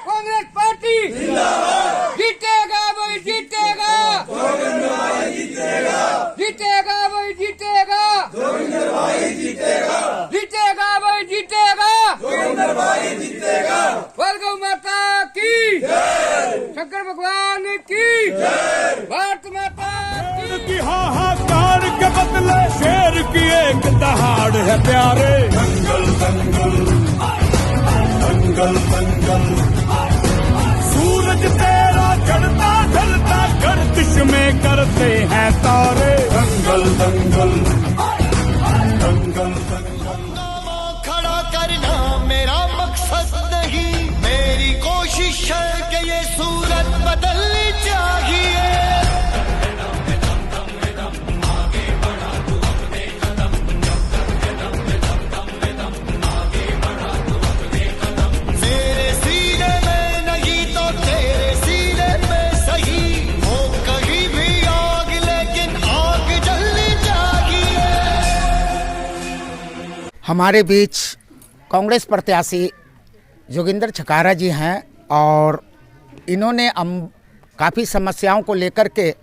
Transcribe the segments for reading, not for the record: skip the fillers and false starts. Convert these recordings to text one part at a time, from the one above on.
Congress party जिंदाबाद, जीतेगा वही जीतेगा, जीतेगा वही जीतेगा, जीतेगा वही जीतेगा, भार्गव माता की, शंकर भगवान की, भारत माता की हाहाकार के बदले शेर की एक दहाड़ है प्यारे। दंगल दंगल दंगल दंगल, सूरज तेरा चढ़ता ढलता गर्दिश में करते हैं तारे। दंगल दंगल दंगल दंगल, खड़ा करना मेरा मकसद नहीं, मेरी कोशिश है कि ये सूरत बदलनी चाहिए। मेरे सीने में नहीं तो तेरे सीने में सही, हो कहीं भी आग लेकिन आग जलनी चाहिए। हमारे बीच कांग्रेस प्रत्याशी जोगिंदर छकारा जी हैं और इन्होंने काफ़ी समस्याओं को लेकर के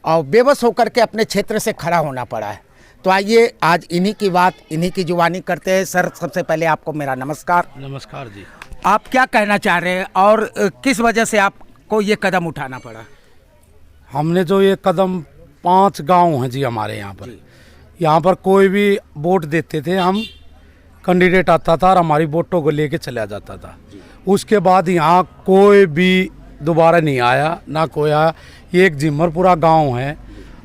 और बेबस होकर के अपने क्षेत्र से खड़ा होना पड़ा है। तो आइए आज इन्हीं की बात इन्हीं की जुबानी करते हैं। सर, सबसे पहले आपको मेरा नमस्कार। नमस्कार जी। आप क्या कहना चाह रहे हैं और किस वजह से आपको ये कदम उठाना पड़ा? हमने जो ये कदम 5 गांव हैं जी हमारे यहाँ पर कोई भी वोट देते थे, हम कैंडिडेट आता था और हमारी वोटों को लेके चला जाता था। उसके बाद यहाँ कोई भी दोबारा नहीं आया, ना कोई आया। ये एक जिमरपुरा गांव है।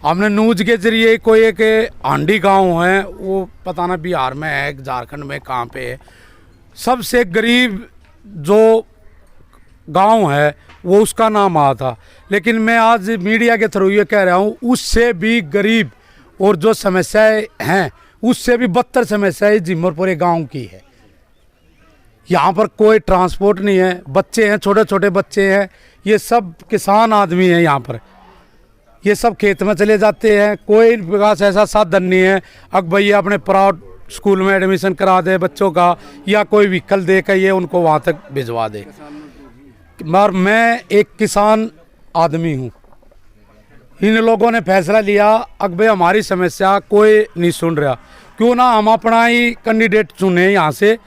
हमने न्यूज के जरिए कोई एक आंडी गांव है, वो पता ना बिहार में है, झारखंड में कहाँ पे है, सबसे गरीब जो गांव है वो उसका नाम आया था। लेकिन मैं आज मीडिया के थ्रू ये कह रहा हूँ, उससे भी गरीब और जो समस्याएं हैं उससे भी बदतर समस्याएं जिमरपुरे गांव की है। यहाँ पर कोई ट्रांसपोर्ट नहीं है, बच्चे हैं, छोटे छोटे बच्चे हैं, ये सब किसान आदमी हैं। यहाँ पर ये सब खेत में चले जाते हैं, कोई विकास ऐसा साधन नहीं है। अब भैया अपने प्राइवेट स्कूल में एडमिशन करा दे बच्चों का, या कोई व्हीकल दे के ये उनको वहाँ तक भिजवा दे। मगर मैं एक किसान आदमी हूँ। इन लोगों ने फैसला लिया, अब भाई हमारी समस्या कोई नहीं सुन रहा, क्यों ना हम अपना ही कैंडिडेट चुने यहाँ से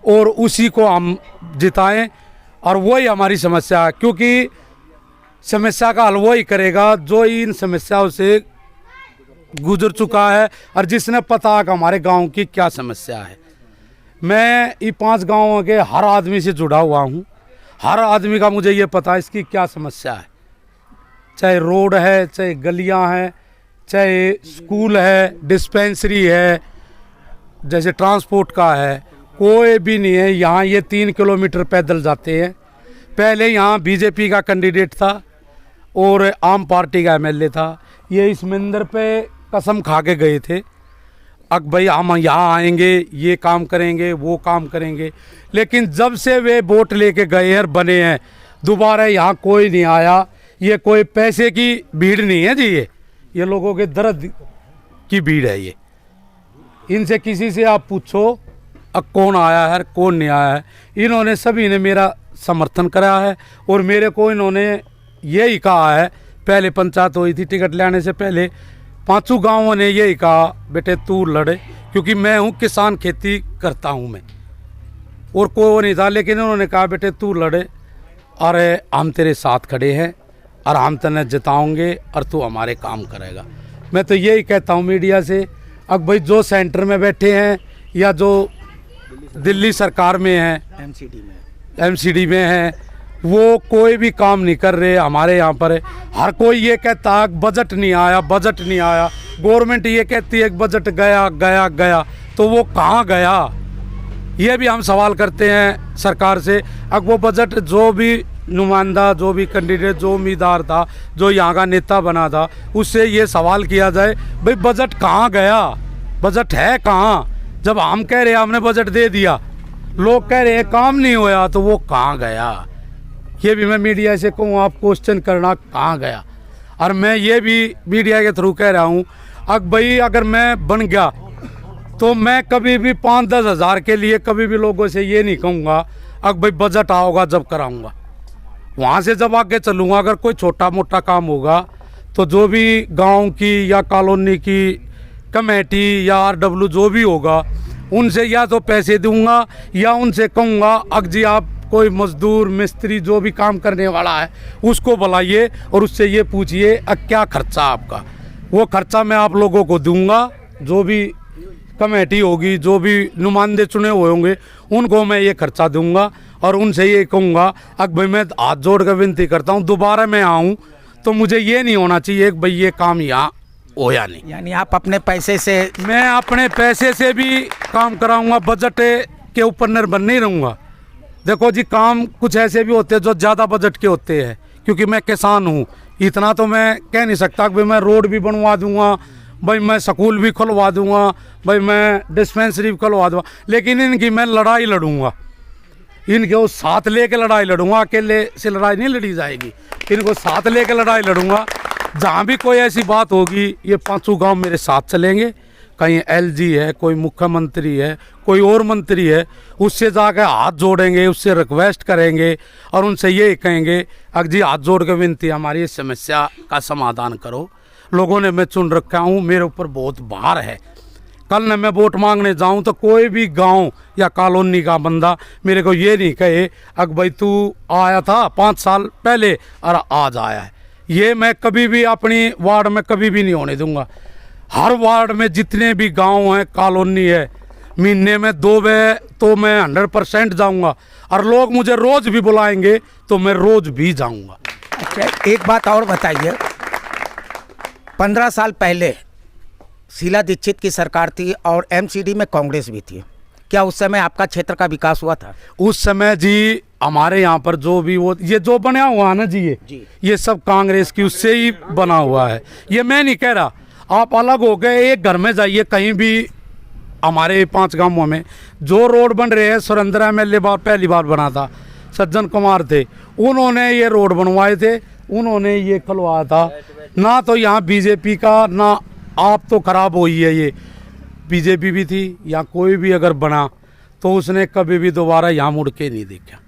और उसी को हम जिताएं, और वही हमारी समस्या है। क्योंकि समस्या का हल वही करेगा जो इन समस्याओं से गुजर चुका है और जिसने पता है कि हमारे गांव की क्या समस्या है। मैं ये 5 गांवों के हर आदमी से जुड़ा हुआ हूँ। हर आदमी का मुझे ये पता है इसकी क्या समस्या है, चाहे रोड है, चाहे गलियां हैं, चाहे स्कूल है, डिस्पेंसरी है, जैसे ट्रांसपोर्ट का है, कोई भी नहीं है। यहाँ ये 3 किलोमीटर पैदल जाते हैं। पहले यहाँ बीजेपी का कैंडिडेट था और आम पार्टी का एमएलए था। ये इस मंदिर पे कसम खा के गए थे, अब भाई हम यहाँ आएंगे, ये काम करेंगे, वो काम करेंगे। लेकिन जब से वे वोट लेके गए हैं, बने हैं, दोबारा यहाँ कोई नहीं आया। ये कोई पैसे की भीड़ नहीं है जी, ये लोगों के दर्द की भीड़ है। ये इनसे किसी से आप पूछो अब कौन आया है कौन नहीं आया है। इन्होंने सभी ने मेरा समर्थन करा है और मेरे को इन्होंने यही कहा है, पहले पंचायत हुई थी टिकट लेने से पहले 5 गांवों ने यही कहा, बेटे तू लड़े, क्योंकि मैं हूँ किसान, खेती करता हूँ मैं, और कोई नहीं था। लेकिन उन्होंने कहा बेटे तू लड़े और हम तेरे साथ खड़े हैं और हम तेने जिताओगे और तू हमारे काम करेगा। मैं तो यही कहता हूँ मीडिया से, अब भाई जो सेंटर में बैठे हैं या जो दिल्ली सरकार में हैं, एमसीडी में हैं, वो कोई भी काम नहीं कर रहे। हमारे यहाँ पर हर कोई ये कहता है बजट नहीं आया, बजट नहीं आया। गवर्नमेंट ये कहती है बजट गया गया गया, तो वो कहाँ गया, ये भी हम सवाल करते हैं सरकार से। अब वो बजट जो भी नुमाइंदा, जो भी कैंडिडेट, जो उम्मीदवार था, जो यहाँ का नेता बना था, उससे ये सवाल किया जाए भाई बजट कहाँ गया, बजट है कहाँ। जब हम कह रहे हैं हमने बजट दे दिया, लोग कह रहे हैं काम नहीं होया, तो वो कहाँ गया। ये भी मैं मीडिया से कहूँ, आप क्वेश्चन करना कहाँ गया। और मैं ये भी मीडिया के थ्रू कह रहा हूँ, अब भाई अगर मैं बन गया तो मैं कभी भी 5-10 हज़ार के लिए कभी भी लोगों से ये नहीं कहूँगा अब भाई बजट आओगा जब कराऊंगा। वहाँ से जब आगे चलूँगा, अगर कोई छोटा मोटा काम होगा तो जो भी गांव की या कॉलोनी की कमेटी या RW जो भी होगा उनसे या तो पैसे दूंगा या उनसे कहूँगा अग जी आप कोई मजदूर मिस्त्री जो भी काम करने वाला है उसको बुलाइए और उससे ये पूछिए क्या खर्चा आपका, वो खर्चा मैं आप लोगों को दूंगा। जो भी कमेटी होगी, जो भी नुमाइंदे चुने हुए होंगे उनको मैं ये खर्चा दूंगा और उनसे ये कहूँगा अब भाई मैं हाथ जोड़ कर विनती करता हूँ दोबारा मैं आऊँ तो मुझे ये नहीं होना चाहिए कि भाई ये काम यहाँ होया नहीं। यानी आप अपने पैसे से? मैं अपने पैसे से भी काम कराऊंगा, बजट के ऊपर निर्भर नहीं रहूँगा। देखो जी काम कुछ ऐसे भी होते हैं जो ज़्यादा बजट के होते हैं, क्योंकि मैं किसान हूँ, इतना तो मैं कह नहीं सकता कि भाई मैं रोड भी बनवा दूंगा, भाई मैं स्कूल भी खुलवा दूंगा, भाई मैं डिस्पेंसरी भी खुलवा दूंगा, लेकिन इनकी मैं लड़ाई लड़ूंगा, इनके वो साथ लेके लड़ाई लड़ूंगा। अकेले से लड़ाई नहीं लड़ी जाएगी, इनको साथ लेके लड़ाई लड़ूंगा। जहाँ भी कोई ऐसी बात होगी ये 5 गांव मेरे साथ चलेंगे। कहीं LG है, कोई मुख्यमंत्री है, कोई और मंत्री है, उससे जाकर हाथ जोड़ेंगे, उससे रिक्वेस्ट करेंगे और उनसे ये कहेंगे अग जी हाथ जोड़ के विनती हमारी इस समस्या का समाधान करो। लोगों ने मैं चुन रखा हूँ, मेरे ऊपर बहुत भार है। कल न मैं वोट मांगने जाऊँ तो कोई भी गांव या कॉलोनी का बंदा मेरे को ये नहीं कहे अग भाई तू आया था 5 साल पहले और आज आया है। ये मैं कभी भी अपनी वार्ड में कभी भी नहीं होने दूंगा। हर वार्ड में जितने भी गांव हैं, कॉलोनी है, महीने में 2 बार तो मैं 100% जाऊंगा और लोग मुझे रोज भी बुलाएंगे तो मैं रोज भी जाऊंगा। अच्छा, एक बात और बताइए, 15 साल पहले शीला दीक्षित की सरकार थी और MCD में कांग्रेस भी थी, क्या उस समय आपका क्षेत्र का विकास हुआ था? उस समय जी हमारे यहाँ पर जो भी वो ये जो बना हुआ है ना जी, ये सब कांग्रेस की उससे ही बना हुआ है। ये मैं नहीं कह रहा, आप अलग हो गए, एक घर में जाइए कहीं भी हमारे 5 गांवों में जो रोड बन रहे हैं, सुरेंद्र MLA बार पहली बार बना था, सज्जन कुमार थे, उन्होंने ये रोड बनवाए थे, उन्होंने ये खुलवाया था। ना तो यहाँ BJP का ना आप तो खराब हुई है, ये BJP भी थी या कोई भी अगर बना तो उसने कभी भी दोबारा यहाँ मुड़ के नहीं देखा।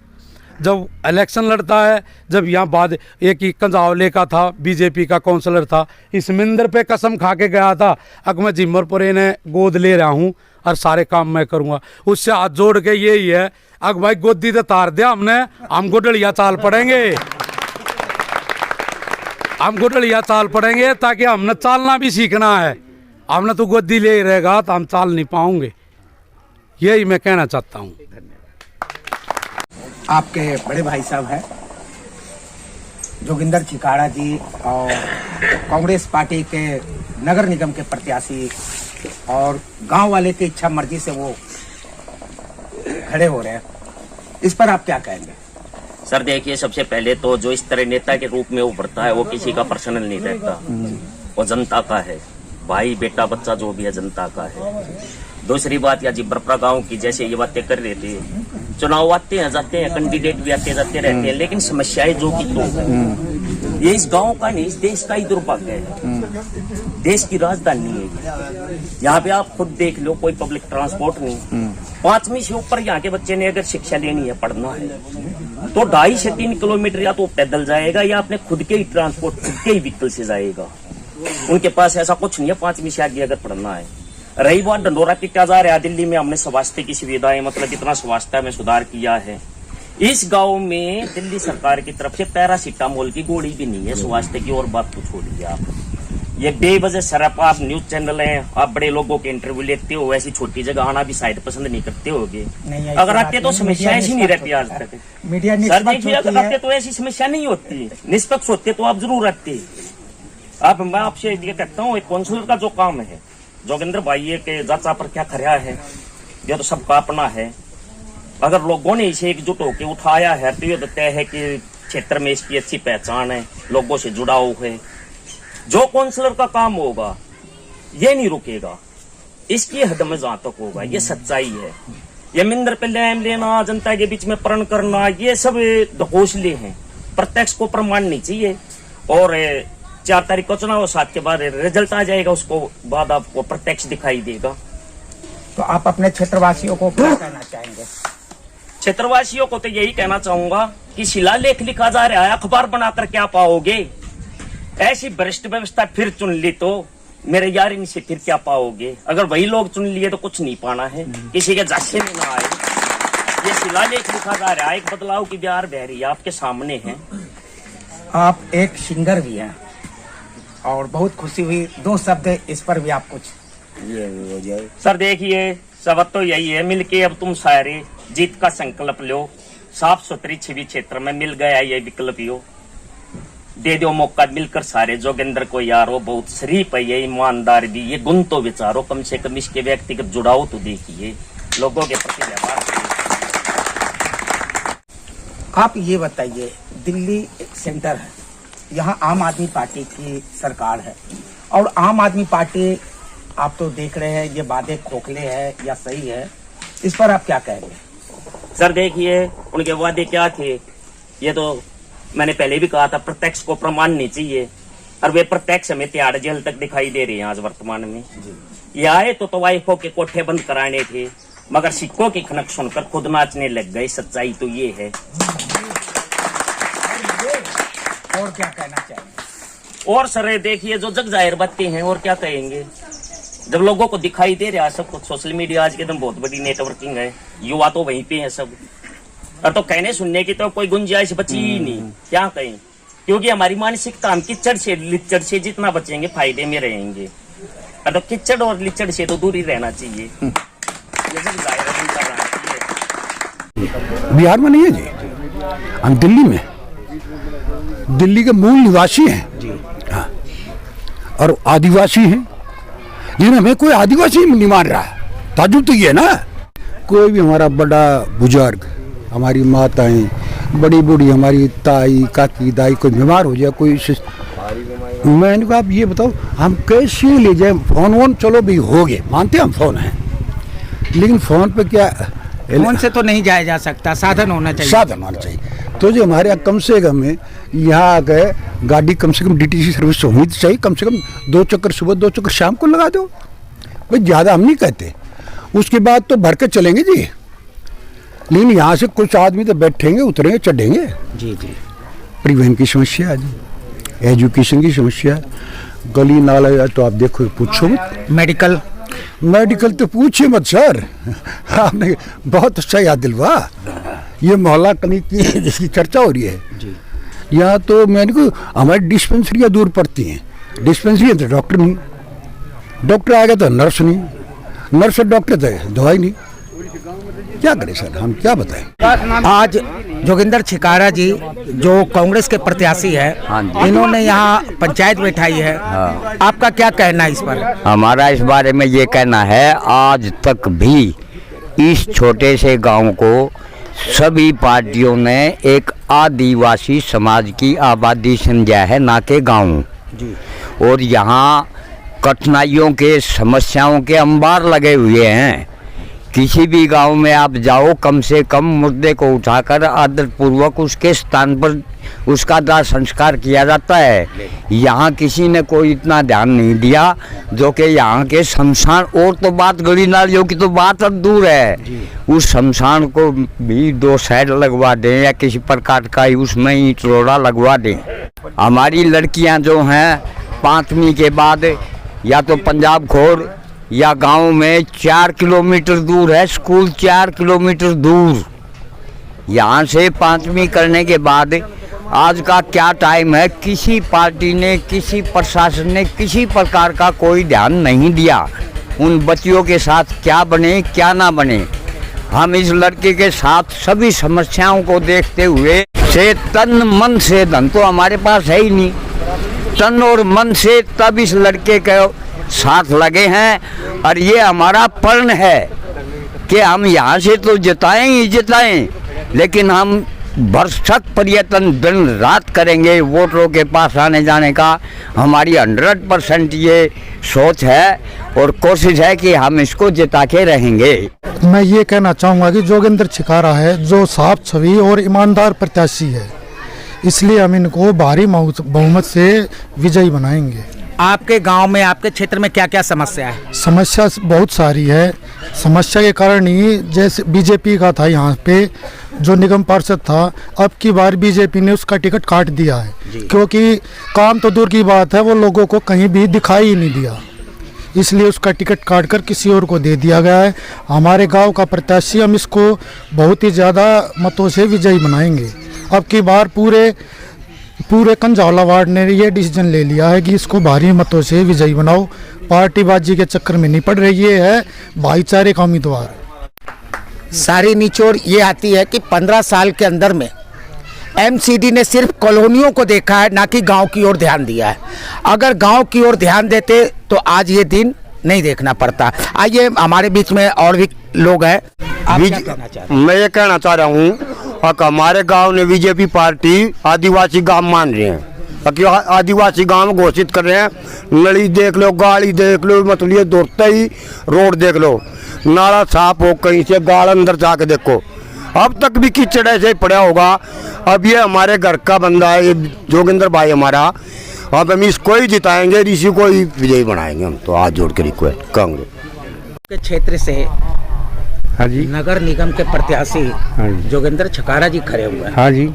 जब इलेक्शन लड़ता है, जब यहाँ बाद एक ही कंजावले का था, BJP का काउंसलर था, इसमिंदर पे कसम खा के गया था अग मैं जिम्मरपुरे ने गोद ले रहा हूँ और सारे काम मैं करूँगा। उससे हाथ जोड़ के यही है अग भाई गोदी तो तार दिया हमने, हम गुडलिया चाल पड़ेंगे, हम गुडलिया चाल पड़ेंगे ताकि हमने चालना भी सीखना है। हमने तो गोदी ले रहेगा तो हम चाल नहीं पाओगे, यही मैं कहना चाहता हूँ। आपके बड़े भाई साहब हैं जोगिंदर छिकाड़ा जी और कांग्रेस पार्टी के नगर निगम के प्रत्याशी और गांव वाले की इच्छा मर्जी से वो खड़े हो रहे हैं, इस पर आप क्या कहेंगे? सर देखिए, सबसे पहले तो जो इस तरह नेता के रूप में उभरता है वो किसी का पर्सनल नहीं रहता, वो जनता का है, भाई बेटा बच्चा जो भी है जनता का है। दूसरी बात या जिब्रपरा गांव की जैसे ये बातें कर रहे थे, चुनाव आते हैं जाते हैं, कैंडिडेट भी आते जाते रहते हैं, लेकिन समस्याएं जो की तो ये इस गांव का नहीं, इस देश का ही दुर्भाग्य है। देश की राजधानी है, यहाँ पे आप खुद देख लो, कोई पब्लिक ट्रांसपोर्ट नहीं। 5वीं से ऊपर यहाँ के बच्चे ने अगर शिक्षा लेनी है, पढ़ना है, तो 2.5 से 3 किलोमीटर या तो पैदल जाएगा या अपने खुद के ही ट्रांसपोर्ट, खुद के ही व्हीकल से जाएगा। उनके पास ऐसा कुछ नहीं है 5वीं से आगे अगर पढ़ना है। रही बात डंडोरा की क्या जा रहा है, दिल्ली में हमने स्वास्थ्य की सुविधाएं, मतलब इतना स्वास्थ्य में सुधार किया है। इस गांव में दिल्ली सरकार की तरफ से पैरासीटामोल की गोली भी नहीं है स्वास्थ्य की, और बात तो छोड़िए आप। ये बेवजह सरापा, आप न्यूज चैनल हैं, आप बड़े लोगों के इंटरव्यू लेते हो, ऐसी छोटी जगह आना भी शायद पसंद नहीं करते होगे। अगर आते तो समस्या ऐसी नहीं रहती आज तक। मीडिया सर देखिए, अगर आते तो ऐसी समस्या नहीं होती, निष्पक्ष होते तो आप जरूर आते। अब मैं आपसे ये कहता हूँ, एक काउंसलर का जो काम है जोगिंदर भाई के जांचा पर क्या खरा है, ये तो सबका अपना है। अगर लोगों ने इसे एकजुट होकर उठाया है तो ये तय है कि क्षेत्र में इसकी अच्छी पहचान है, लोगों से जुड़ाव है। जो काउंसलर का काम होगा ये नहीं रुकेगा, इसकी हद में जहां तक होगा, ये सच्चाई है। ये मिंदर पे लैम लेना, जनता के बीच में प्रण करना, ये सब घोषले हैं, प्रत्यक्ष को प्रमाण नहीं चाहिए। और 4 तारीख को चुनाव, 7 के बाद रिजल्ट आ जाएगा, उसको बाद आपको प्रत्यक्ष दिखाई देगा। तो आप अपने क्षेत्रवासियों को क्या कहना चाहेंगे? क्षेत्रवासियों को तो यही कहना चाहूंगा कि शिलालेख लिखा जा रहा है, अखबार बनाकर क्या पाओगे? ऐसी भ्रष्ट व्यवस्था फिर चुन ली तो मेरे यार इनसे फिर क्या पाओगे? अगर वही लोग चुन लिए तो कुछ नहीं पाना है, किसी के झांसे में ना आए। ये शिलालेख लिखा जा रहा है, एक बदलाव की बिहार बह रही है, आपके सामने है। आप एक सिंगर भी हैं और बहुत खुशी हुई, 2 शब्द इस पर भी आप कुछ ये हो जाए। सर देखिए, सबक तो यही है, मिलके अब तुम सारे जीत का संकल्प लो। साफ सुथरी छवि क्षेत्र में मिल गया ये विकल्प यो, दे दो मौका मिलकर सारे। जोगिंदर को यारो बहुत शरीफ है, ये ईमानदार भी, ये गुण तो विचारो, कम से कम इसके व्यक्तिगत जुड़ाव तो देखिए, लोगों के प्रति व्यवहार। आप ये बताइए, दिल्ली एक सेंटर है, यहाँ आम आदमी पार्टी की सरकार है और आम आदमी पार्टी आप तो देख रहे हैं ये वादे खोखले हैं या सही है, इस पर आप क्या कहेंगे? सर देखिए, उनके वादे क्या थे ये तो मैंने पहले भी कहा था, प्रत्यक्ष को प्रमाण नहीं चाहिए, और वे प्रत्यक्ष हमें तिहाड़ जेल तक दिखाई दे रही है आज वर्तमान में। ये आए तो तवाइफों के कोठे बंद कराने थे, मगर सिक्कों की खनक सुनकर खुद नाचने लग गए, सच्चाई तो ये है। और क्या कहना चाहेंगे? और सर देखिए, जो जग जाहिर बातें हैं, और क्या कहेंगे? जब लोगों को दिखाई दे रहा है सब कुछ, सोशल मीडिया आज के दिन बहुत बड़ी नेटवर्किंग है, युवा तो वहीं पे है सब, और तो कहने सुनने की तो कोई गुंजाइश बची ही नहीं, क्या कहें? क्योंकि हमारी मानसिकता, हम किचड़ से लिचड़ से जितना बचेंगे फायदे में रहेंगे, और तो किचड़ और लिचड़ से तो दूर ही रहना चाहिए। ये सब जाहिर है। बिहार में नहीं है जी, हम दिल्ली में, दिल्ली के मूल निवासी हैं जी, हाँ, और आदिवासी हैं, लेकिन हमें कोई आदिवासी नहीं मान रहा। ताजुब तो ये ना, कोई भी हमारा बड़ा बुजुर्ग, हमारी माताएं, बड़ी बूढ़ी हमारी ताई काकी दाई कोई बीमार हो जाए, कोई मैंने कहा आप ये बताओ हम कैसे ले जाए? फोन वोन चलो भी हो गए, मानते हम फोन हैं, लेकिन फोन पे क्या, फोन से तो नहीं जाया जा सकता, साधन होना चाहिए। साधन होना चाहिए। तो जो हमारे यहाँ कम से कम यहाँ आ गए गाड़ी, कम से कम DTC सर्विस होनी चाहिए, कम से कम 2 चक्कर सुबह 2 चक्कर शाम को लगा दो भाई, ज़्यादा हम नहीं कहते। उसके बाद तो भर के चलेंगे जी, लेकिन यहाँ से कुछ आदमी तो बैठेंगे, उतरेंगे, चढ़ेंगे जी जी। परिवहन की समस्या है जी, एजुकेशन की समस्या है, गली नाला तो आप देखो पूछो मत। मेडिकल तो पूछिए मत सर, आपने बहुत अच्छा याद दिलवा। ये मोहल्ला क्लिनिक की जिसकी चर्चा हो रही है जी, यहाँ तो मैंने को हमारी डिस्पेंसरियाँ दूर पड़ती हैं, डिस्पेंसरी तो डॉक्टर नहीं, डॉक्टर आ गया तो नर्स नहीं, नर्स और डॉक्टर तो दवाई नहीं, क्या करें सर, हम क्या बताएं? आज जोगिंदर छिकारा जी जो कांग्रेस के प्रत्याशी है, इन्होंने यहाँ पंचायत बैठाई है, आपका क्या कहना है इस पर? हमारा इस बारे में ये कहना है, आज तक भी इस छोटे से गांव को सभी पार्टियों ने एक आदिवासी समाज की आबादी समझा है, ना कि गांव। और यहाँ कठिनाइयों के, समस्याओं के अंबार लगे हुए हैं। किसी भी गांव में आप जाओ, कम से कम मुर्दे को उठाकर आदरपूर्वक उसके स्थान पर उसका दाह संस्कार किया जाता है। यहाँ किसी ने कोई इतना ध्यान नहीं दिया, जो कि यहाँ के शमशान, और तो बात गली नालियों की तो बात अब दूर है, उस शमशान को भी 2 साइड लगवा दें या किसी प्रकार का उसमें ईंट रोड़ा लगवा दें। हमारी लड़कियाँ जो हैं 5वीं के बाद या तो पंजाब खोर या गांव में 4 किलोमीटर दूर है स्कूल, 4 किलोमीटर दूर। यहाँ से 5वीं करने के बाद आज का क्या टाइम है, किसी पार्टी ने, किसी प्रशासन ने किसी प्रकार का कोई ध्यान नहीं दिया उन बच्चियों के साथ क्या बने क्या ना बने। हम इस लड़के के साथ सभी समस्याओं को देखते हुए से तन मन से, धन तो हमारे पास है ही नहीं, तन और मन से तब इस लड़के के साथ लगे हैं। और ये हमारा प्रण है कि हम यहाँ से तो जिताएं ही जिताएं, लेकिन हम भरसक प्रयत्न दिन रात करेंगे वोटरों के पास आने जाने का। हमारी 100% ये सोच है और कोशिश है कि हम इसको जिता के रहेंगे। मैं ये कहना चाहूँगा कि जोगिंदर छिकारा है जो साफ छवि और ईमानदार प्रत्याशी है, इसलिए हम इनको भारी बहुमत से विजयी बनाएंगे। आपके गांव में, आपके क्षेत्र में क्या क्या समस्या है? समस्या बहुत सारी है। समस्या के कारण ही, जैसे बीजेपी का था यहाँ पे जो निगम पार्षद था, अब की बार बीजेपी ने उसका टिकट काट दिया है, क्योंकि काम तो दूर की बात है, वो लोगों को कहीं भी दिखाई ही नहीं दिया, इसलिए उसका टिकट काट कर किसी और को दे दिया गया है। हमारे गांव का प्रत्याशी, हम इसको बहुत ही ज़्यादा मतों से विजयी बनाएंगे। अब की बार पूरे कंझौला वार्ड ने ये डिसीजन ले लिया है कि इसको भारी मतों से विजयी बनाओ। पार्टीबाजी के चक्कर में नहीं पड़ रही है, भाईचारे का उम्मीदवार। सारी निचोड़ ये आती है कि 15 साल के अंदर में एमसीडी ने सिर्फ कॉलोनियों को देखा है, ना कि गांव की ओर ध्यान दिया है। अगर गांव की ओर ध्यान देते तो आज ये दिन नहीं देखना पड़ता। आइए, हमारे बीच में और भी लोग हैं। आप क्या कहना चाह रहे हैं? मैं ये कहना चाह रहा हूँ कि हमारे गांव ने बीजेपी पार्टी आदिवासी गांव मान रहे हैं, कि आदिवासी गांव घोषित कर रहे हैं। नली देख लो, गाड़ी देख लो, मतलब ये दौड़ते ही रोड देख लो, नाला साफ हो, कहीं से गाड़ अंदर जाके देखो, अब तक भी कीचड़ ऐसे ही पड़ा होगा। अब ये हमारे घर का बंदा है, ये जोगिंदर भाई हमारा, अब हम इसको ही जिताएंगे, इसी को ही विजयी बनाएंगे। हम तो हाथ जोड़ के रिक्वेस्ट कांग्रेस के क्षेत्र से हाँ जी, नगर निगम के प्रत्याशी हाँ जी, जोगिंदर छकारा जी खड़े हुए हैं। हाँ जी।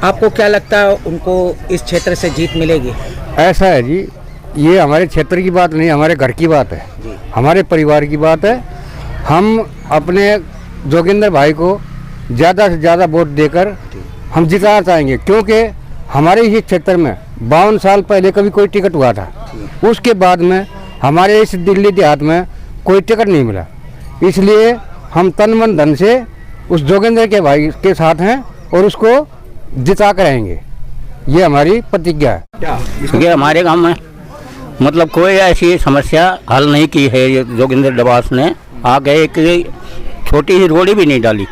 आपको क्या लगता है, उनको इस क्षेत्र से जीत मिलेगी? ऐसा है जी, ये हमारे क्षेत्र की बात नहीं, हमारे घर की बात है, हमारे परिवार की बात है। हम अपने जोगिंदर भाई को ज़्यादा से ज़्यादा वोट देकर हम जिताना चाहेंगे, क्योंकि हमारे इस क्षेत्र में 52 साल पहले कभी कोई टिकट हुआ था, उसके बाद में हमारे इस दिल्ली देहात में कोई टिकट नहीं मिला। इसलिए हम तन मन धन से उस जोगिंदर के भाई के साथ हैं और उसको जिता कर रहेंगे, ये हमारी प्रतिज्ञा है। क्योंकि हमारे गांव में मतलब कोई ऐसी समस्या हल नहीं की है ये जोगिंदर डबास ने। आगे एक छोटी ही रोड़ी भी नहीं डाली,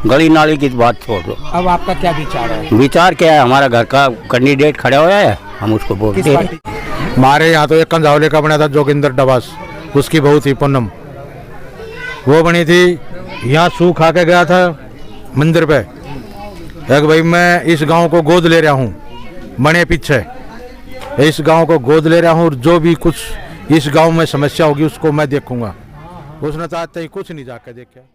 गली नाली की बात छोड़ दो। अब आपका क्या विचार है? विचार क्या है, हमारा घर का कैंडिडेट खड़ा हुआ है, हम उसको बोलते हैं। हमारे यहाँ तो एक कंझावले का बना था जोगिंदर डबास, उसकी बहुत ही पूनम वो बनी थी। यहाँ सूख खा के गया था मंदिर पे, एक भाई मैं इस गांव को गोद ले रहा हूँ, बने पीछे इस गांव को गोद ले रहा हूँ, और जो भी कुछ इस गांव में समस्या होगी उसको मैं देखूंगा। उसने चाहते ही कुछ नहीं जाके देखा।